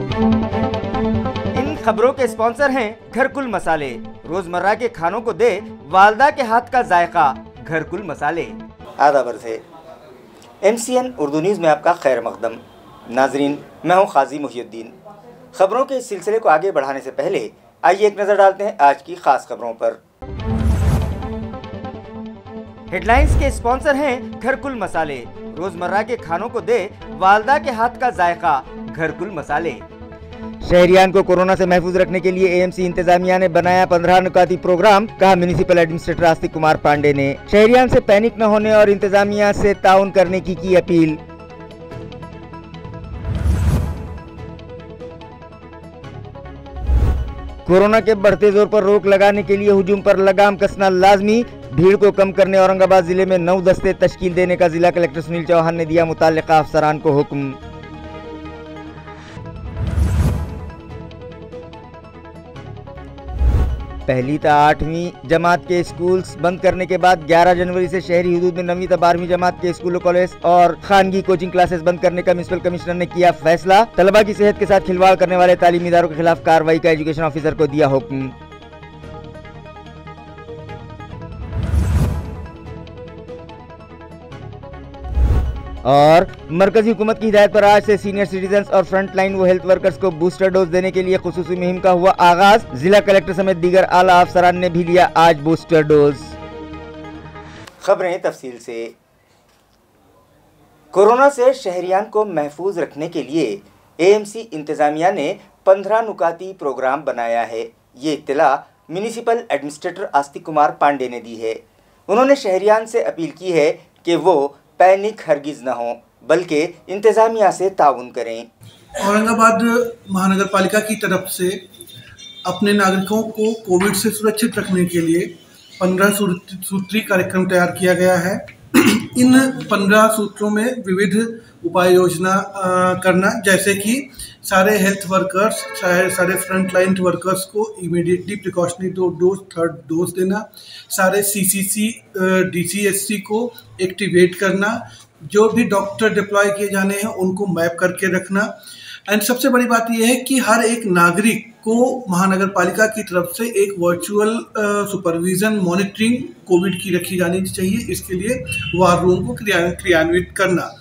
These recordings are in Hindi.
इन खबरों के स्पॉन्सर हैं घरकुल मसाले। रोजमर्रा के खानों को दे वालदा के हाथ का जायका, घरकुल मसाले। आदाब से MCN उर्दू न्यूज़ में आपका खैर मकदम। नाजरीन, मैं हूं काजी मुहिउद्दीन। खबरों के इस सिलसिले को आगे बढ़ाने से पहले आइए एक नज़र डालते हैं आज की खास खबरों पर। हेडलाइंस के स्पॉन्सर हैं घरकुल मसाले। रोजमर्रा के खानों को दे वालदा के हाथ का जायका, घरकुल मसाले। शहरियान को कोरोना से महफूज रखने के लिए AMC इंतजामिया ने बनाया 15 नुकाती प्रोग्राम, कहा म्युनिसिपल एडमिनिस्ट्रेटर आस्तिक कुमार पांडे ने। शहरियान से पैनिक न होने और इंतजामिया से ताउन करने की अपील। कोरोना के बढ़ते जोर पर रोक लगाने के लिए हुजूम पर लगाम कसना लाजमी। भीड़ को कम करने औरंगाबाद जिले में 9 दस्ते तश्कील देने का जिला कलेक्टर सुनील चौहान ने दिया मुताल्लिका अफसरान को हुक्म। पहली ता 8वीं जमात के स्कूल्स बंद करने के बाद 11 जनवरी से शहरी हुदूद में 9वीं ता 12वीं जमात के स्कूलों, कॉलेज और खानगी कोचिंग क्लासेस बंद करने का म्युनिसिपल कमिश्नर ने किया फैसला। तलबा की सेहत के साथ खिलवाड़ करने वाले तालीमी इदारों के खिलाफ कार्रवाई का एजुकेशन ऑफिसर को दिया हुक्म। और मरकजी हुकूमत की हिदायत पर आज से सीनियर सिटीजन और फ्रंट लाइन व हेल्थ वर्कर्स को बूस्टर डोज देने के लिए खुसूसी मुहिम का हुआ आगाज। जिला कलेक्टर समेत दीगर आला अफसरान ने भी लिया आज बूस्टर डोज। खबरें तफसील से। कोरोना से शहरियान को महफूज रखने के लिए AMC इंतजामिया ने 15 नुकाती प्रोग्राम बनाया है। ये इत्तला म्युनिसिपल एडमिनिस्ट्रेटर आस्तिक कुमार पांडे ने दी है। उन्होंने शहरियान से अपील की है कि वो पैनिक हरगिज न हो, बल्कि इंतजामिया से ताउन करें। औरंगाबाद महानगर पालिका की तरफ से अपने नागरिकों को कोविड से सुरक्षित रखने के लिए 15 सूत्री कार्यक्रम तैयार किया गया है। इन 15 सूत्रों में विविध उपाय योजना करना, जैसे कि सारे हेल्थ वर्कर्स, सारे फ्रंट लाइन वर्कर्स को immediately precautionary dose, 3rd dose देना, सारे CCC DCSC को एक्टिवेट करना, जो भी डॉक्टर डिप्लॉय किए जाने हैं उनको मैप करके रखना। एंड सबसे बड़ी बात यह है कि हर एक नागरिक को महानगर पालिका की तरफ से एक वर्चुअल सुपरविजन मॉनिटरिंग कोविड की रखी जानी चाहिए। इसके लिए वार रूम को क्रियान्वित करना।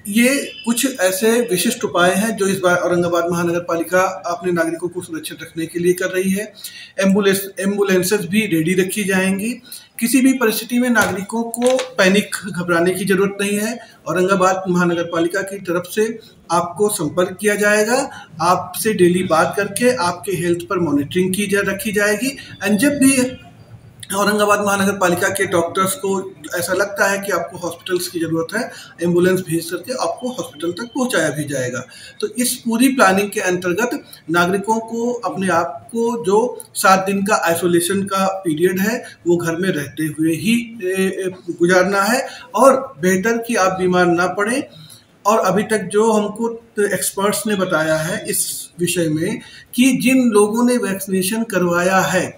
ये कुछ ऐसे विशिष्ट उपाय हैं जो इस बार औरंगाबाद महानगर पालिका अपने नागरिकों को सुरक्षित रखने के लिए कर रही है। एम्बुलेंसेस भी रेडी रखी जाएंगी। किसी भी परिस्थिति में नागरिकों को पैनिक घबराने की जरूरत नहीं है। औरंगाबाद महानगर पालिका की तरफ से आपको संपर्क किया जाएगा, आपसे डेली बात करके आपके हेल्थ पर मॉनिटरिंग रखी जाएगी। एंड जब भी औरंगाबाद महानगर पालिका के डॉक्टर्स को ऐसा लगता है कि आपको हॉस्पिटल्स की ज़रूरत है, एम्बुलेंस भेज करके आपको हॉस्पिटल तक पहुंचाया भी जाएगा। तो इस पूरी प्लानिंग के अंतर्गत नागरिकों को अपने आप को जो 7 दिन का आइसोलेशन का पीरियड है वो घर में रहते हुए ही गुजारना है, और बेहतर कि आप बीमार ना पड़ें। और अभी तक जो हमको एक्सपर्ट्स ने बताया है इस विषय में कि जिन लोगों ने वैक्सीनेशन करवाया है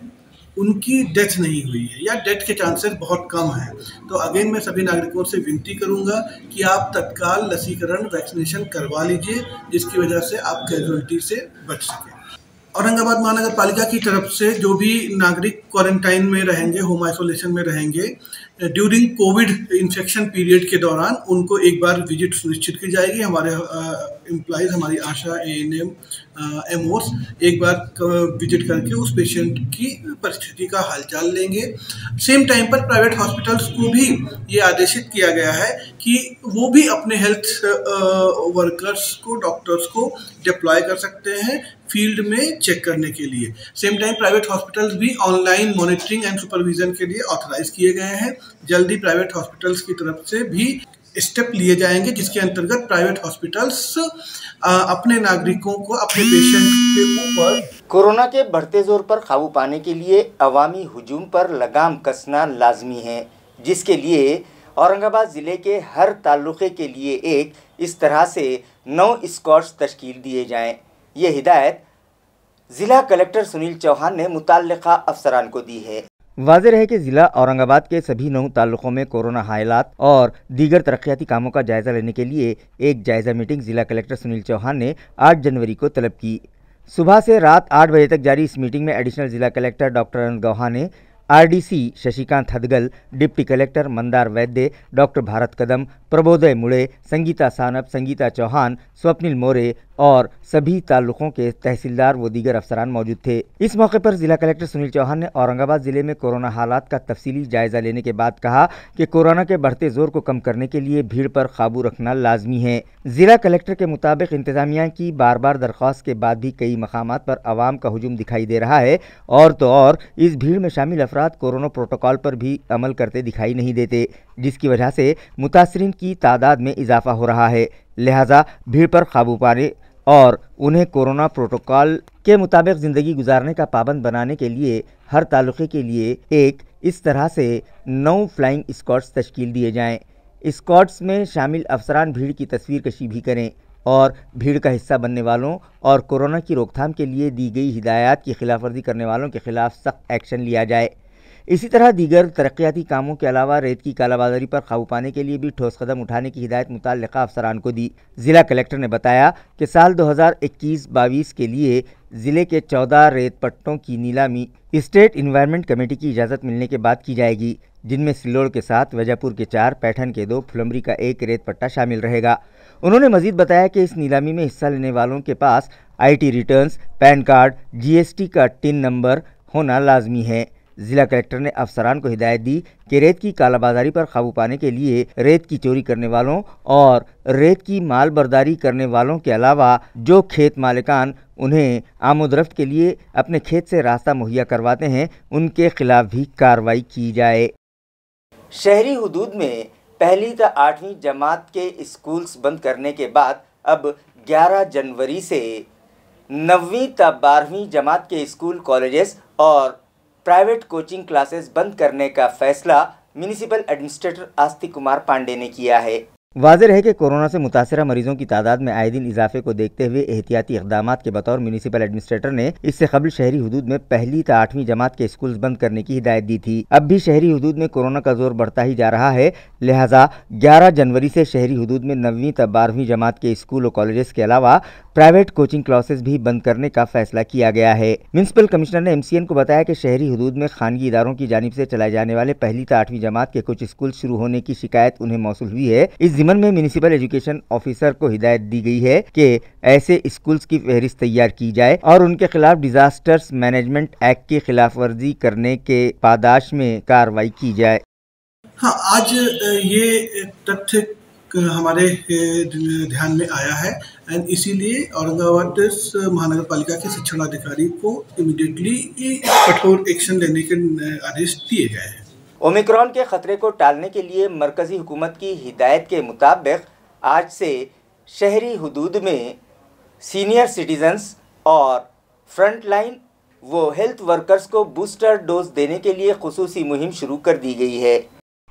उनकी डेथ नहीं हुई है या डेथ के चांसेस बहुत कम हैं। तो अगेन मैं सभी नागरिकों से विनती करूंगा कि आप तत्काल लसीकरण वैक्सीनेशन करवा लीजिए, जिसकी वजह से आप कैजुअलिटी से बच सकें। औरंगाबाद महानगर पालिका की तरफ से जो भी नागरिक क्वारंटाइन में रहेंगे, होम आइसोलेशन में रहेंगे, ड्यूरिंग कोविड इन्फेक्शन पीरियड के दौरान उनको एक बार विजिट सुनिश्चित की जाएगी। हमारे एम्प्लॉइज, हमारी आशा, ANM, MOs एक बार विजिट करके उस पेशेंट की परिस्थिति का हालचाल लेंगे। सेम टाइम पर प्राइवेट हॉस्पिटल्स को भी ये आदेशित किया गया है कि वो भी अपने हेल्थ वर्कर्स को, डॉक्टर्स को डिप्लॉय कर सकते हैं फील्ड में चेक करने के लिए। सेम टाइम प्राइवेट हॉस्पिटल्स भी ऑनलाइन मॉनिटरिंग एंड सुपरविजन के लिए ऑथराइज किए गए हैं। जल्दी प्राइवेट हॉस्पिटल्स की तरफ से भी स्टेप लिए जाएंगे, जिसके अंतर्गत प्राइवेट हॉस्पिटल्स अपने नागरिकों को, अपने पेशेंट के ऊपर कोरोना के बढ़ते जोर पर काबू पाने के लिए अवामी हुजूम पर लगाम कसना लाजमी है, जिसके लिए औरंगाबाद ज़िले के हर ताल्लुक़े के लिए एक इस तरह से 9 स्क्वाड्स तश्कील दिए जाएं। ये हिदायत ज़िला कलेक्टर सुनील चौहान ने मुताल्लिका अफसरान को दी है। वाज़ेह रहे कि जिला औरंगाबाद के सभी 9 तालुकों में कोरोना हालात और दीगर तरक्याती कामों का जायजा लेने के लिए एक जायजा मीटिंग जिला कलेक्टर सुनील चौहान ने 8 जनवरी को तलब की। सुबह से रात 8 बजे तक जारी इस मीटिंग में एडिशनल जिला कलेक्टर डॉक्टर अनंत गौहा ने RDC Shashikant Hadgal, deputy collector Mandar Vaidya, doctor Bharat कदम, प्रबोधय मुड़े, संगीता सानप, संगीता चौहान, स्वप्निल मोरे और सभी तालुकों के तहसीलदार व दीगर अफसरान मौजूद थे। इस मौके पर जिला कलेक्टर सुनील चौहान ने औरंगाबाद जिले में कोरोना हालात का तफसीली जायजा लेने के बाद कहा कि कोरोना के बढ़ते जोर को कम करने के लिए भीड़ पर काबू रखना लाजमी है। जिला कलेक्टर के मुताबिक इंतजामिया की बार बार दरख्वास्त के बाद भी कई मकामात पर आवाम का हुजूम दिखाई दे रहा है और तो और इस भीड़ में शामिल अफराद कोरोना प्रोटोकॉल पर भी अमल करते दिखाई नहीं देते, जिसकी वजह से मुतासरीन की तादाद में इजाफा हो रहा है। लिहाजा भीड़ पर काबू पाने और उन्हें कोरोना प्रोटोकॉल के मुताबिक ज़िंदगी गुजारने का पाबंद बनाने के लिए हर तालुके के लिए एक इस तरह से 9 फ्लाइंग स्क्वाड्स तश्कील दिए जाएं। स्क्वाड्स में शामिल अफसरान भीड़ की तस्वीर कशी भी करें और भीड़ का हिस्सा बनने वालों और कोरोना की रोकथाम के लिए दी गई हिदायत की खिलाफवर्जी करने वालों के खिलाफ सख्त एक्शन लिया जाए। इसी तरह दीगर तरक्याती कामों के अलावा रेत की कालाबाजारी पर काबू पाने के लिए भी ठोस कदम उठाने की हिदायत मुतल्लिका अफसरान को दी। जिला कलेक्टर ने बताया कि साल 2021-22 के लिए ज़िले के 14 रेत पट्टों की नीलामी स्टेट इन्वायरमेंट कमेटी की इजाज़त मिलने के बाद की जाएगी, जिनमें सिल्लोड़ के 7, वजापुर के 4, पैठन के 2, फुलंबरी का 1 रेत पट्टा शामिल रहेगा। उन्होंने मजीद बताया कि इस नीलामी में हिस्सा लेने वालों के पास IT returns, pan card, GST का टिन नंबर होना लाजमी है। जिला कलेक्टर ने अफसरान को हिदायत दी कि रेत की कालाबाजारी पर काबू पाने के लिए रेत की चोरी करने वालों और रेत की माल बर्दारी करने वालों के अलावा जो खेत मालिकान उन्हें आमदरफ्त के लिए अपने खेत से रास्ता मुहैया करवाते हैं, उनके खिलाफ भी कार्रवाई की जाए। शहरी हुदूद में पहली से 8वीं जमात के स्कूल्स बंद करने के बाद अब 11 जनवरी से 9वीं से 12वीं जमात के स्कूल, कॉलेजेस और प्राइवेट कोचिंग क्लासेस बंद करने का फैसला म्यूनिसिपल एडमिनिस्ट्रेटर आस्तिक कुमार पांडे ने किया है। वाज़ेह रहे कि कोरोना से मुतासरा मरीजों की तादाद में आए दिन इजाफे को देखते हुए एहतियाती इक़दामात के बतौर म्यूनिसिपल एडमिनिस्ट्रेटर ने इससे कबल शहरी हुदूद में पहली से 8वीं जमात के स्कूल्स बंद करने की हिदायत दी थी। अब भी शहरी हुदूद में कोरोना का जोर बढ़ता ही जा रहा है, लिहाजा 11 जनवरी से शहरी हुदूद में 9वीं से 12वीं जमात के स्कूल और कॉलेजेस के अलावा प्राइवेट कोचिंग क्लासेस भी बंद करने का फैसला किया गया है। म्यूनिसिपल कमिश्नर ने MCN को बताया कि शहरी हुदूद में खानगी इदारों की जानिब से चलाए जाने वाले पहली से 8वीं जमात के कुछ स्कूल शुरू होने की शिकायत उन्हें मौसूल हुई है। इस ज़िम्मन में म्यूनिसिपल एजुकेशन ऑफिसर को हिदायत दी गई है कि ऐसे स्कूल्स की फहरिस्त तैयार की जाए और उनके खिलाफ डिजास्टर्स मैनेजमेंट एक्ट की खिलाफ वर्जी करने के पादाश में कार्रवाई की जाए। हाँ, आज ये तथ्य हमारे ध्यान में आया है एंड इसीलिए औरंगाबाद महानगर पालिका के शिक्षण अधिकारी को इमीडिएटली कठोर एक्शन लेने के आदेश दिए गए हैं। ओमिक्रॉन के खतरे को टालने के लिए मरकजी हुकूमत की हिदायत के मुताबिक आज से शहरी हुदूद में सीनियर सिटीजन्स और फ्रंट लाइन व हेल्थ वर्कर्स को बूस्टर डोज देने के लिए खुसूसी मुहिम शुरू कर दी गई है।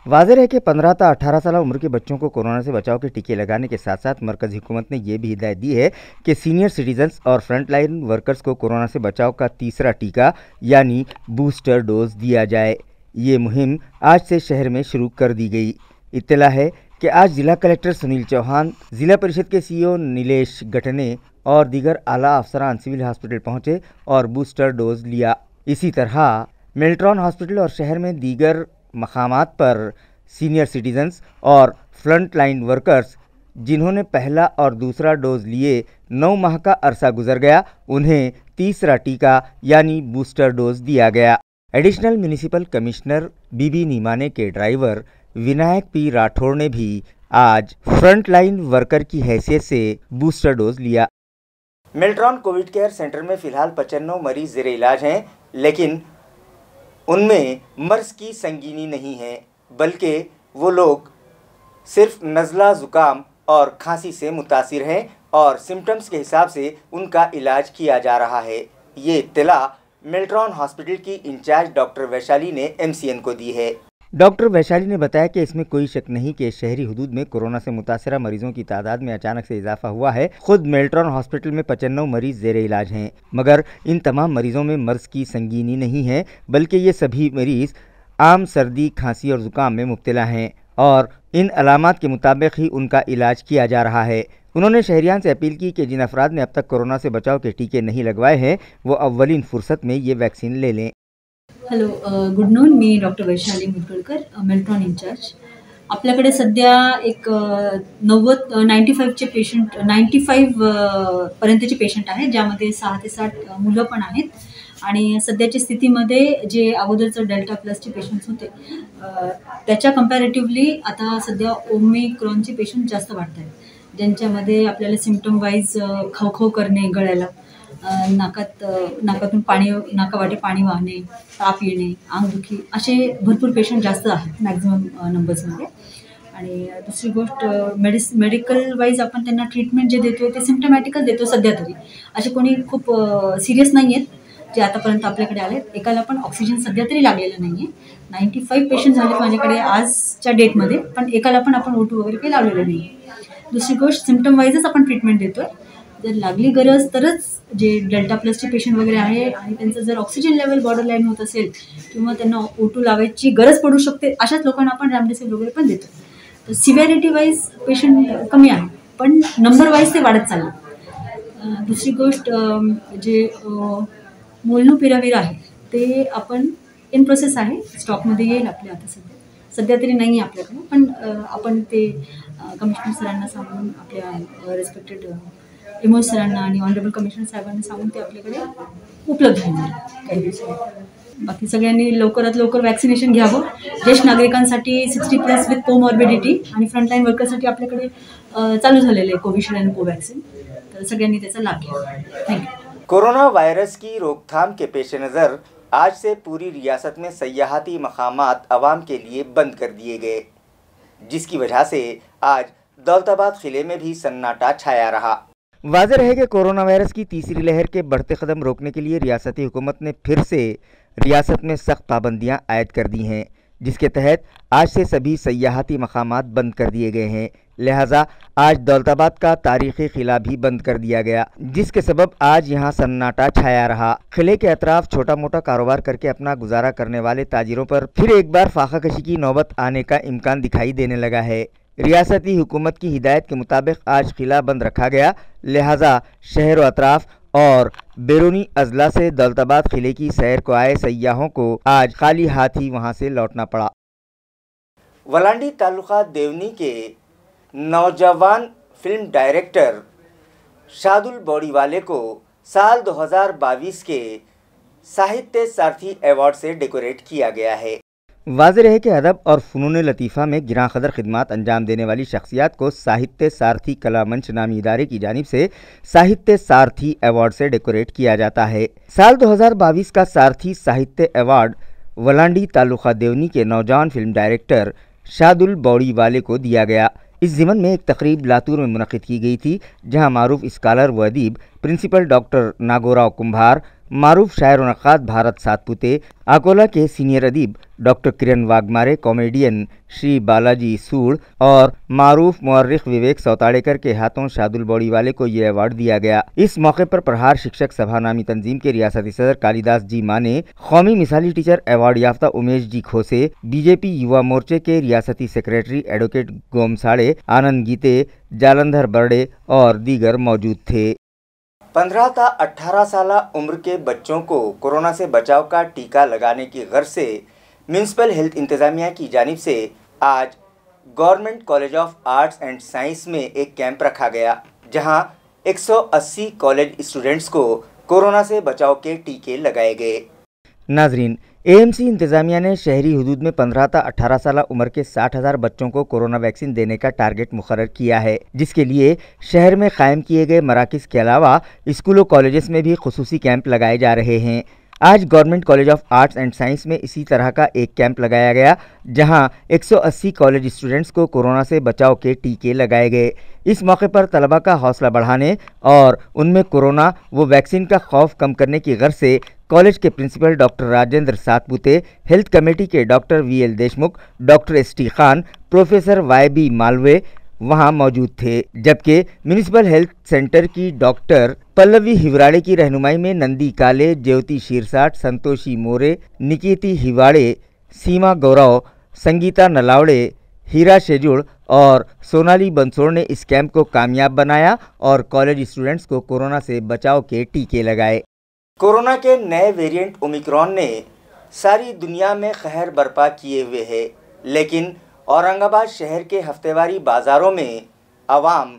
वाज़ेह है कि 15 से 18 साल उम्र के बच्चों को कोरोना से बचाव के टीके लगाने के साथ साथ मरकज़ी हुकूमत ने यह भी हिदायत दी है कि सीनियर सिटीजन्स और फ्रंट लाइन वर्कर्स को कोरोना से बचाव का तीसरा टीका यानी बूस्टर डोज दिया जाए। ये मुहिम आज से शहर में शुरू कर दी गई। इत्तला है कि आज जिला कलेक्टर सुनील चौहान, जिला परिषद के CEO नीलेश गटने और दीगर आला अफसरान सिविल हॉस्पिटल पहुँचे और बूस्टर डोज लिया। इसी तरह मेल्ट्रॉन हॉस्पिटल और शहर में दीगर मकामात पर सीनियर सिटीजन्स और फ्रंट लाइन वर्कर्स जिन्होंने पहला और दूसरा डोज लिए 9 माह का अरसा गुजर गया, उन्हें तीसरा टीका यानी बूस्टर डोज दिया गया। एडिशनल म्यूनिसिपल कमिश्नर बीबी नीमाने के ड्राइवर विनायक P राठौड़ ने भी आज फ्रंट लाइन वर्कर की हैसियत से बूस्टर डोज लिया। मेल्ट्रॉन कोविड केयर सेंटर में फिलहाल 95 मरीज ज़ेरे इलाज हैं, लेकिन उनमें मर्ज की संगीनी नहीं है, बल्कि वो लोग सिर्फ नज़ला ज़ुकाम और खांसी से मुतासिर हैं और सिम्टम्स के हिसाब से उनका इलाज किया जा रहा है। ये इत्तला मेल्ट्रॉन हॉस्पिटल की इंचार्ज डॉक्टर वैशाली ने MCN को दी है। डॉक्टर वैशाली ने बताया कि इसमें कोई शक नहीं कि शहरी हुदूद में कोरोना से मुतासरा मरीजों की तादाद में अचानक से इजाफा हुआ है। खुद मेल्ट्रॉन हॉस्पिटल में 95 मरीज जेरे इलाज हैं, मगर इन तमाम मरीजों में मर्ज की संगीनी नहीं है, बल्कि ये सभी मरीज आम सर्दी, खांसी और जुकाम में मुब्तला हैं और इन अलामात के मुताबिक ही उनका इलाज किया जा रहा है। उन्होंने शहरियान से अपील की कि जिन अफराद ने अब तक कोरोना से बचाव के टीके नहीं लगवाए हैं वो अव्वलीन फुर्सत में ये वैक्सीन ले लें। Hello, good noon. मी doctor Vaishali Mudgalkar, Meltron in charge. आपल्याकडे सध्या एक 95चे पेशंट 95 पर्यंतचे पेशंट आहेत, ज्यामध्ये 6 ते 7 मुलं पण आहेत. आणि सध्याच्या स्थितीमध्ये जे अगोदरचं डेल्टा प्लसचे पेशंट्स होते त्याच्या कंपॅरेटिव्हली आता सध्या ओमिक्रॉनचे पेशंट जास्त वाढत आहेत, ज्यांच्यामध्ये आपल्याला सिम्पटम वाईज खवखव करणे, गळ्याला नाकातून नाकावाटे पाणी वाहणे, ताप येणे, अंगदुखी असे भरपूर पेशंट जास्त आहेत मॅक्झिमम नंबर्समध्ये. आणि दुसरी गोष्ट मेडिकल वाईज आपण त्यांना ट्रीटमेंट जे देतो ते सिम्पटमॅटिकच देतो सध्या तरी. असे कोणी खूप सिरियस नाही आहेत जे आतापर्यंत आपल्याकडे आलेत. एकाला पण ऑक्सिजन सध्या तरी लागलेलं नाही आहे. 95 पेशंट झाले माझ्याकडे आजच्या डेटमध्ये, पण एकाला पण आपण O2 वगैरे काही लावलेलं नाही आहे. दुसरी गोष्ट सिम्पटम वाईजच आपण ट्रीटमेंट देतो आहे. जर लागली गरज तरच जे डेल्टा प्लसचे पेशंट वगैरे आहे आणि त्यांचं जर ऑक्सिजन लेवल बॉर्डर लाईन होत असेल किंवा त्यांना O2 लावायची गरज पडू शकते, अशाच लोकांना आपण रेमडेसिवीर वगैरे पण देतो. तर सिव्हिरिटी वाईज पेशंट कमी आहे, पण नंबर वाईज ते वाढत चाललं. दुसरी गोष्ट जे मोल्नुपिराविर आहे ते आपण इन प्रोसेस आहे, स्टॉकमध्ये येईल आपल्या आता सध्या तरी नाही आहे आपल्याकडे, पण आपण ते कमिशनर सरांना सांगून आपल्या रिस्पेक्टेड एमओ सरांना आणि ऑनरेबल कमिशनर साहेबांना सांगून ते आपल्याकडे उपलब्ध होऊन जाईल काही दिवसांनी. बाकी सगळ्यांनी लवकरात लवकर वॅक्सिनेशन घ्यावं. ज्येष्ठ नागरिकांसाठी 60+ विथ कोमॉर्बिडिटी आणि फ्रंटलाईन वर्करसाठी आपल्याकडे चालू झालेलं आहे कोविशिल्ड आणि कोवॅक्सिन, तर सगळ्यांनी त्याचा लाभ घ्यावा. थँक्यू. कोरोना वायरस की रोकथाम के पेश नज़र आज से पूरी रियासत में सयाहती मकामात आवाम के लिए बंद कर दिए गए, जिसकी वजह से आज दौलताबाद किले में भी सन्नाटा छाया रहा। वाज़ेह है कि कोरोना वायरस की तीसरी लहर के बढ़ते कदम रोकने के लिए रियासती हुकूमत ने फिर से रियासत में सख्त पाबंदियां आयद कर दी हैं, जिसके तहत आज से सभी सयाहती मकामात बंद कर दिए गए हैं। लिहाजा आज दौलताबाद का तारीखी किला भी बंद कर दिया गया, जिसके सबब आज यहाँ सन्नाटा छाया रहा। किले के अतराफ छोटा मोटा कारोबार करके अपना गुजारा करने वाले ताजिरों पर फिर एक बार फाका कशी की नौबत आने का इम्कान दिखाई देने लगा है। रियासती हुकूमत की हिदायत के मुताबिक आज किला बंद रखा गया, लिहाजा शहर व अतराफ और बैरूनी अजला से दौलताबाद किले की सैर को आए सयाहों को आज खाली हाथ ही वहां से लौटना पड़ा। वलांडी तालुका देवनी के नौजवान फिल्म डायरेक्टर शादुल बौड़ीवाले को साल 2022 के साहित्य सारथी अवार्ड से डेकोरेट किया गया है। वाज़ेह है कि अदब और फ़नून लतीफ़ा में गिरां क़दर खिदमात अंजाम देने वाली शख्सियात को साहित्य सारथी कला मंच नामी इदारे की जानिब से साहित्य सारथी अवार्ड से डेकोरेट किया जाता है। साल 2022 का सारथी साहित्य अवार्ड वलांडी तालुका देवनी के नौजवान फिल्म डायरेक्टर शादुल बौड़ीवाले को दिया गया। इस ज़िमन में एक तकरीब लातूर में मुनक़िद की गई थी, जहां मारूफ स्कॉलर व अदीब प्रिंसिपल डॉक्टर नागोराव कुम्भार, मारूफ शायर व नक़्क़ाद भारत सातपुते, अकोला के सीनियर अदीब डॉक्टर किरण वाघमारे, कॉमेडियन श्री बालाजी सूड़ और मारूफ मुअर्रिख विवेक सौताड़ेकर के हाथों शादुल बौड़ीवाले को यह अवार्ड दिया गया। इस मौके पर प्रहार शिक्षक सभा नामी तंजीम के रियासती सदर कालिदास जी माने, कौमी मिसाली टीचर अवार्ड याफ्ता उमेश जी खोसे, बीजेपी युवा मोर्चे के रियासती सेक्रेटरी एडवोकेट गोमसाड़े, आनंद गीते, जालंधर बर्डे और दीगर मौजूद थे। 15 ता 18 साल उम्र के बच्चों को कोरोना से बचाव का टीका लगाने की गर्ज से म्यूनसिपल हेल्थ इंतज़ामिया की जानिब से आज government college of arts and science में एक कैंप रखा गया, जहां 180 कॉलेज स्टूडेंट्स को कोरोना से बचाव के टीके लगाए गए। नाजरीन, एएमसी इंतज़ामिया ने शहरी हुदूद में 15 ता 18 साल उम्र के 60,000 बच्चों को कोरोना वैक्सीन देने का टारगेट मुकर्रर किया है, जिसके लिए शहर में कायम किए गए मराकज़ के अलावा स्कूलों कॉलेजेस में भी खुसूसी कैंप लगाए जा रहे हैं। आज government college of arts and science में इसी तरह का एक कैंप लगाया गया, जहां 180 कॉलेज स्टूडेंट्स को कोरोना से बचाव के टीके लगाए गए। इस मौके पर तलबा का हौसला बढ़ाने और उनमें कोरोना व वैक्सीन का खौफ कम करने की गर्ज से कॉलेज के principal doctor Rajendra Satpute, health committee के doctor VL Deshmukh, doctor ST Khan, professor YB Malve वहां मौजूद थे, जबकि म्यूनिसिपल हेल्थ सेंटर की डॉक्टर पल्लवी हिवराड़े की रहनुमाई में नंदी काले, ज्योति शीरसाट, संतोषी मोरे, निकेती हिवाड़े, सीमा गौरव, संगीता नलावड़े, हीरा शेजुड़ और सोनाली बंसोड़ ने इस कैंप को कामयाब बनाया और कॉलेज स्टूडेंट्स को कोरोना से बचाव के टीके लगाए। कोरोना के नए वेरिएंट ओमिक्रॉन ने सारी दुनिया में कहर बर्पा किए हुए है, लेकिन औरंगाबाद शहर के हफ्तेवारी बाज़ारों में आवाम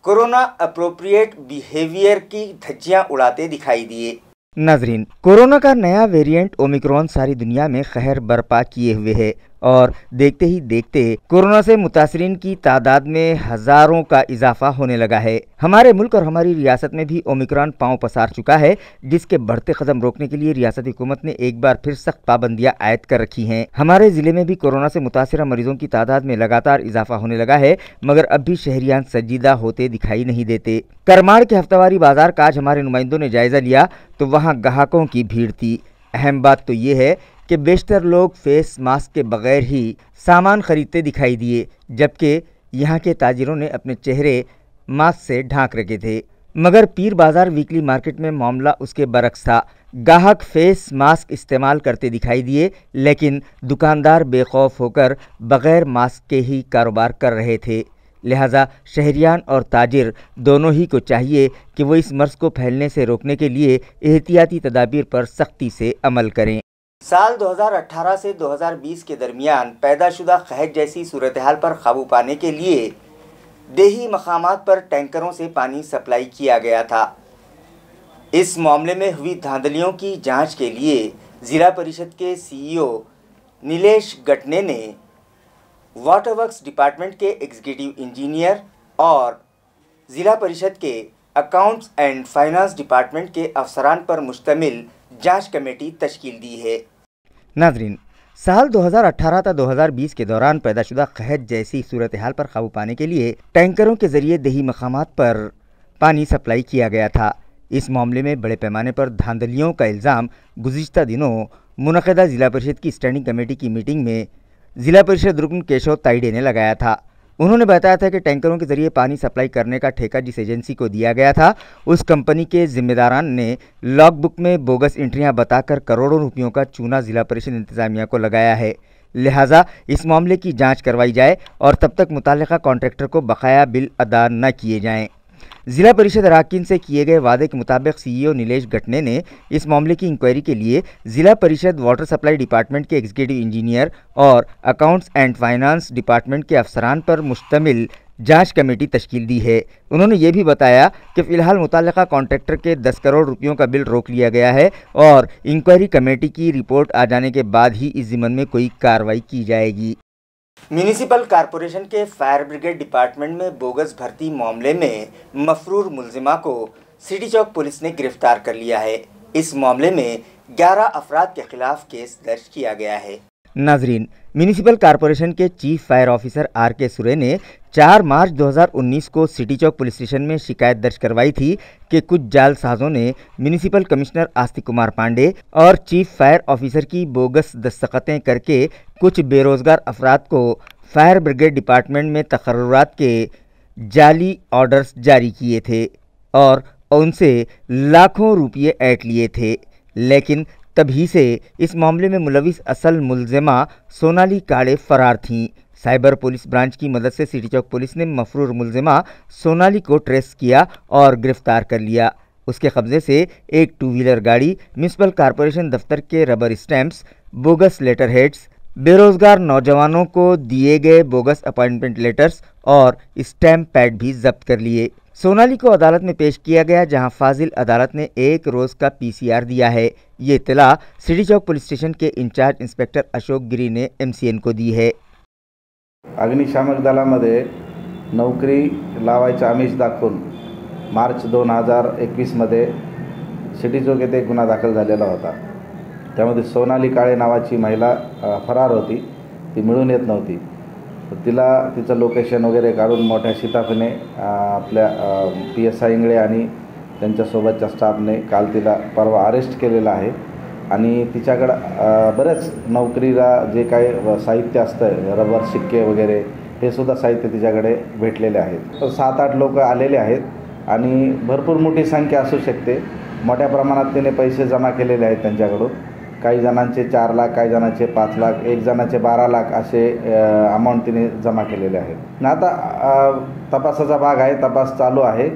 कोरोना अप्रोप्रिएट बिहेवियर की धज्जियां उड़ाते दिखाई दिए। नाजरीन, कोरोना का नया वेरिएंट ओमिक्रॉन सारी दुनिया में कहर बर्पा किए हुए है और देखते ही देखते कोरोना से मुतासरीन की तादाद में हजारों का इजाफा होने लगा है। हमारे मुल्क और हमारी रियासत में भी ओमिक्रॉन पांव पसार चुका है, जिसके बढ़ते कदम रोकने के लिए रियासती हुकूमत ने एक बार फिर सख्त पाबंदियां आयद कर रखी हैं। हमारे जिले में भी कोरोना से मुतासरा मरीजों की तादाद में लगातार इजाफा होने लगा है, मगर अब भी शहरियान संजीदा होते दिखाई नहीं देते। करमाड़ के हफ्तावारी बाजार का आज हमारे नुमाइंदों ने जायजा लिया तो वहाँ ग्राहकों की भीड़ थी। अहम बात तो ये है कि बेशतर लोग फेस मास्क के बगैर ही सामान खरीदते दिखाई दिए, जबकि यहाँ के ताजिरों ने अपने चेहरे मास्क से ढांक रखे थे। मगर पीर बाजार वीकली मार्केट में मामला उसके बरक्स था। ग्राहक फेस मास्क इस्तेमाल करते दिखाई दिए, लेकिन दुकानदार बेखौफ होकर बगैर मास्क के ही कारोबार कर रहे थे। लिहाजा शहरियान और ताजिर दोनों ही को चाहिए कि वो इस मर्ज को फैलने से रोकने के लिए एहतियाती तदाबीर पर सख्ती से अमल करें। साल 2018 से 2020 के दरमियान पैदाशुदा कहत जैसी सूरत हाल पर काबू पाने के लिए देही मकामात पर टैंकरों से पानी सप्लाई किया गया था। इस मामले में हुई धांधलियों की जांच के लिए ज़िला परिषद के CEO नीलेश गटने ने वाटर वर्क्स डिपार्टमेंट के एग्जीक्यूटिव इंजीनियर और ज़िला परिषद के अकाउंट्स एंड फाइनेंस डिपार्टमेंट के अफसरान पर मुश्तमिल जांच कमेटी तश्कील दी है। नाजरीन, साल 2018 था 2020 के दौरान पैदाशुदा कहत जैसी सूरत हाल पर काबू पाने के लिए टैंकरों के जरिए देही मकामात पर पानी सप्लाई किया गया था। इस मामले में बड़े पैमाने पर धांधलियों का इल्ज़ाम गुज़िश्ता दिनों मुनक़दा ज़िला परिषद की स्टैंडिंग कमेटी की मीटिंग में ज़िला परिषद रुकन केशव ताइडे ने लगाया था। उन्होंने बताया था कि टैंकरों के जरिए पानी सप्लाई करने का ठेका जिस एजेंसी को दिया गया था, उस कंपनी के जिम्मेदारान ने लॉग बुक में बोगस एंट्रियां बताकर करोड़ों रुपयों का चूना ज़िला परिषद इंतज़ामिया को लगाया है। लिहाजा इस मामले की जांच करवाई जाए और तब तक मुताल्लिका कॉन्ट्रैक्टर को बकाया बिल अदा न किए जाएं। ज़िला परिषद अराकीन से किए गए वादे के मुताबिक CEO नीलेश गटने ने इस मामले की इंक्वायरी के लिए ज़िला परिषद वाटर सप्लाई डिपार्टमेंट के एग्जीक्यूटिव इंजीनियर और अकाउंट्स एंड फाइनेंस डिपार्टमेंट के अफसरान पर मुश्तमिल जांच कमेटी तश्कील दी है। उन्होंने ये भी बताया कि फ़िलहाल मुताल्लिका कॉन्ट्रैक्टर के 10 करोड़ रुपयों का बिल रोक लिया गया है और इंक्वायरी कमेटी की रिपोर्ट आ जाने के बाद ही इस ज़िम्मन में कोई कार्रवाई की जाएगी। म्यूनिसिपल कॉरपोरेशन के फायर ब्रिगेड डिपार्टमेंट में बोगस भर्ती मामले में मफरूर मुलजिमा को सिटी चौक पुलिस ने गिरफ्तार कर लिया है। इस मामले में 11 अफराद के खिलाफ केस दर्ज किया गया है। नाजरीन, म्यूनिसिपल कॉरपोरेशन के चीफ फायर ऑफिसर RK सुरे ने 4 मार्च 2019 को सिटी चौक पुलिस स्टेशन में शिकायत दर्ज करवाई थी कि कुछ जालसाजों ने म्यूनिसिपल कमिश्नर आस्तिक कुमार पांडे और चीफ फायर ऑफिसर की बोगस दस्तखतें करके कुछ बेरोजगार अफराद को फायर ब्रिगेड डिपार्टमेंट में तकर्रुरात के जाली ऑर्डर्स जारी किए थे और उनसे लाखों रुपये ऐंठ लिए थे। लेकिन तभी से इस मामले में मुलविस असल मुलजिमा सोनाली काड़े फरार थीं। साइबर पुलिस ब्रांच की मदद से सिटी चौक पुलिस ने मफरूर मुलजिमा सोनाली को ट्रेस किया और गिरफ्तार कर लिया। उसके कब्जे से एक 2 व्हीलर गाड़ी, म्यूनिसिपल कॉरपोरेशन दफ्तर के rubber stamps, bogus letter heads, बेरोजगार नौजवानों को दिए गए बोगस अपॉइंटमेंट लेटर्स और स्टैम्प पैड भी जब्त कर लिए। सोनाली को अदालत में पेश किया गया, जहां फाजिल अदालत ने 1 रोज़ का PCR दिया है। ये इत्तला सिटी चौक पुलिस स्टेशन के इंचार्ज इंस्पेक्टर अशोक गिरी ने MCN को दी है। अग्निशामक दलामध्ये नोकरी लावायचं आमिष दाखवून मार्च 2021 मध्ये सिटी चौक येथे एक गुन्हा दाखल झालेला होता. त्यामध्ये सोनाली काळे नावाची महिला फरार होती. ती मिळून येत नव्हती. तर तिला तिचं लोकेशन वगैरे काढून मोठ्या शिताफीने आपल्या PSI इंगळे आणि त्यांच्यासोबतच्या स्टाफने काल तिला परवा अरेस्ट केलेलं आहे. आणि तिच्याकडं बरेच नोकरीला जे काही साहित्य असतं, रबर शिक्के वगैरे, हे सुद्धा साहित्य तिच्याकडे भेटलेले आहेत. 7-8 लोक आलेले आहेत आणि भरपूर मोठी संख्या असू शकते. मोठ्या प्रमाणात तिने पैसे जमा केलेले आहेत त्यांच्याकडून. काही जणांचे 4 लाख, काही जणांचे 5 लाख, एक जणाचे 12 लाख असे अमाऊंट तिने जमा केलेले आहेत. आता तपासाचा भाग आहे, तपास चालू आहे.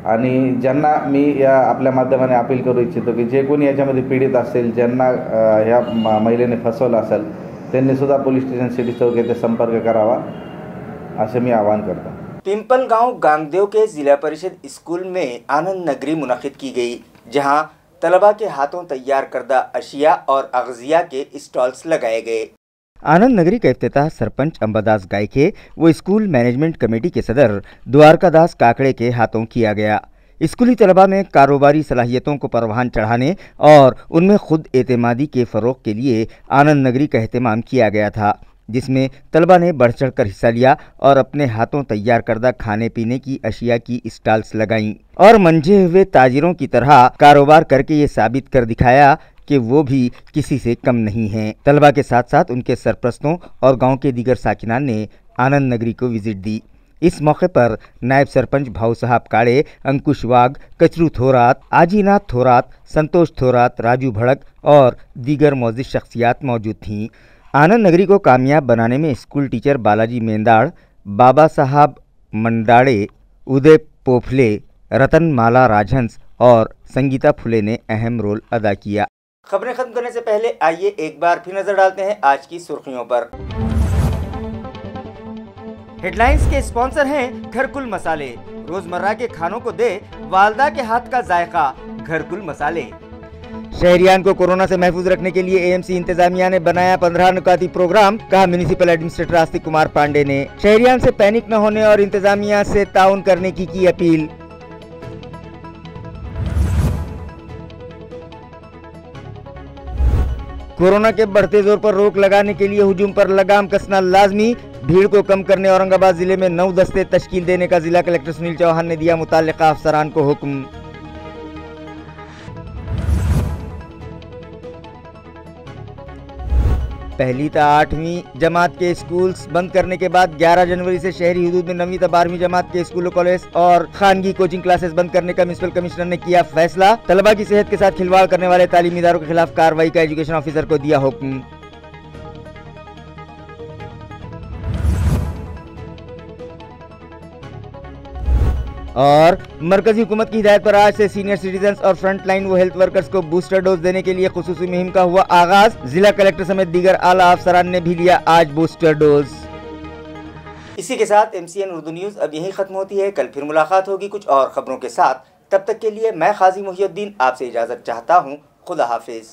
आणि ज्यांना मी या आपल्या माध्यमाने अपील करू इच्छितो की जे कोणी याच्यामध्ये पीडित असेल, ज्यांना ह्या महिलेने फसवलं असेल, त्यांनी सुद्धा पोलीस स्टेशन सिटी चौक येथे संपर्क करावा असे मी आवाहन करतो. पिंपलगांव गांगदेव के जिला परिषद स्कूल में आनंद नगरी मुनक़िद की गई, जहां तलबा के हाथों तैयार करदा अशिया और अग़ज़िया के स्टॉल्स लगाए गए. आनंद नगरी का इफ्तिताह सरपंच अंबादास गायके व स्कूल मैनेजमेंट कमेटी के सदर द्वारकादास काकड़े के हाथों किया गया. स्कूली तलबा में कारोबारी सलाहियतों को परवान चढ़ाने और उनमें खुद एतमादी के फ़रोग़ के लिए आनंद नगरी का एहतमाम किया गया था, जिसमें तलबा ने बढ़ चढ़ कर हिस्सा लिया और अपने हाथों तैयार करदा खाने पीने की अशिया की स्टॉल्स लगाईं और मंझे हुए ताजिरों की तरह कारोबार करके ये साबित कर दिखाया कि वो भी किसी से कम नहीं हैं. तलबा के साथ साथ उनके सरपरस्तों और गांव के दीगर साकिनान ने आनंद नगरी को विजिट दी. इस मौके पर नायब सरपंच भाऊ साहब काड़े, अंकुश वाघ, कचरू थोरात, आजीनाथ थोरात, संतोष थोरात, राजू भड़क और दीगर मौजूद शख्सियात मौजूद थीं. आनंद नगरी को कामयाब बनाने में स्कूल टीचर बालाजी मेंदाड़, बाबा साहब मंडाड़े, उदय पोफले, रतनमाला राजहंस और संगीता फुले ने अहम रोल अदा किया. खबरें खत्म करने से पहले आइए एक बार फिर नजर डालते हैं आज की सुर्खियों पर. हेडलाइंस के स्पॉन्सर हैं घरकुल मसाले. रोजमर्रा के खानों को दे वालदा के हाथ का जायका, घरकुल मसाले. शहरियान को कोरोना से महफूज रखने के लिए AMC इंतजामिया ने बनाया 15 नुकाती प्रोग्राम, कहा म्युनिसिपल एडमिनिस्ट्रेटर आस्तिक कुमार पांडे ने. शहरियान से पैनिक न होने और इंतजामिया से ताउन करने की अपील. कोरोना के बढ़ते जोर पर रोक लगाने के लिए हुजूम पर लगाम कसना लाजमी. भीड़ को कम करने औरंगाबाद जिले में 9 दस्ते तश्कील देने का जिला कलेक्टर सुनील चौहान ने दिया मुताल्लिका अफसरान को हुक्म. पहली ता 8वीं जमात के स्कूल्स बंद करने के बाद 11 जनवरी से शहरी हुदूद में 9वीं ता 12वीं जमात के स्कूलों, कॉलेज और खानगी कोचिंग क्लासेस बंद करने का म्युनिसिपल कमिश्नर ने किया फैसला. तलबा की सेहत के साथ खिलवाड़ करने वाले तालीमी इदारों के खिलाफ कार्रवाई का एजुकेशन ऑफिसर को दिया हुक्म. और मरकजी हुकूमत की हिदायत पर आज से सीनियर सिटीजन्स और फ्रंट लाइन व हेल्थ वर्कर्स को बूस्टर डोज देने के लिए खुसूसी मुहिम का हुआ आगाज. जिला कलेक्टर समेत दीगर आला अफसरान ने भी लिया आज बूस्टर डोज. इसी के साथ MCN उर्दू न्यूज अब यहीं खत्म होती है. कल फिर मुलाकात होगी कुछ और खबरों के साथ. तब तक के लिए मैं खाजी मुहिउद्दीन आपसे इजाजत चाहता हूँ. खुदा हाफिज.